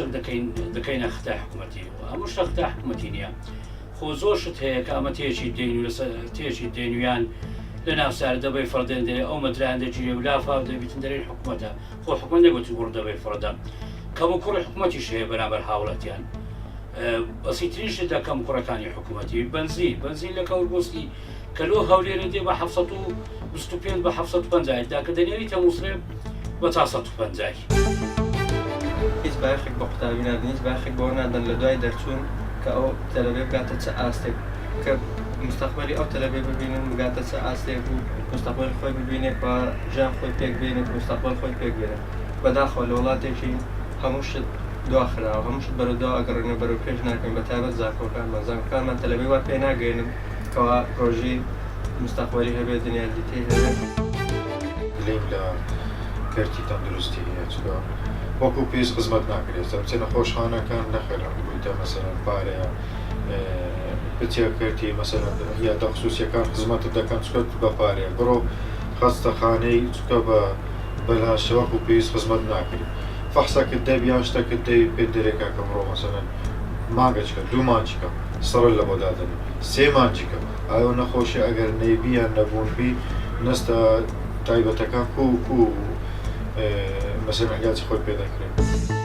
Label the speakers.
Speaker 1: شت دەکەینە خەتای حکوومەتی هەموو شتە خەتای حکوومەتی نییە خۆ زۆر شت هەیە کە ئەمە تێژی دێنویان لە ناوسار دەبەی فڕدەن دێ ئەو مەدران دەگیرێ و لافا دەبیتن دەرێن حکوومەتە خۆ حکوومەت نەگوتی وەڕ دەبەی فڕدە کەم و کوڕی حکوومەتیش هەیە بەرامبەر هاوڵەتیان بەسیترین شت دەکەم کوڕەکانی حکوومەتی بنزین لە کەوربۆسکی کە لۆ هەولێرە دێ بە 725 بە 750 دا کە دەنێری تەموسرێ بە 450
Speaker 2: هیچ باخێک بە قوتابی نادن هیچ باخێک بۆ نادەن لە دوای دەرچوون کە ئەو تەلەبێ بگاتە چه ئاستێک کە مستەقبەلی ئەو تەلەبێ ببینن بگاتە چه ئاستێک و مستەقبەل خۆی ببینێت بە ژیان خۆی پێک بێنێت مستەقبەل خۆی پێک بێنێت بەداخەوە لە وڵاتێکی هەموو شت دواخراوە هەموو شت بەرەودا ئەگەڕێنە بەرەو پێش ناکەین بە تایبەت زانکۆکانمان زانکۆکانمان تەلەبێ وا پێ ناگەێنن کەوا ڕۆژی مستەقبەلی هەبێت دنیای تێ هەبێت
Speaker 3: لێم لە کەرتی تەندروستی هەیە چکە وەکو پێش خزمەت ناکرێت بچێنە خۆشخانەکان نەخێرم بوویتە مەسەرەن پارەیە بچێ کەرتی مەسەرەن یا دەخصوصیەکان خزمەتت دەکەن چکەت بە پارەیە بڕۆ خەستەخانەی چکە بەلاشە وەکو پێویست خزمەت ناکرێت فەحسەکت دەبیان شتەکت دەی پێ دەرێکا کە بڕۆ مەسەرەن مانگەچکە دوو مانجیکە سەڕە لە بۆ دادەنی سێ مانجیکە ئایا نەخۆشی ئەگەر نەیبیان نەبوونبی نەستە تایبەتەکان کو مەسەرەن ئەگاچ خۆی پێ دەکرێت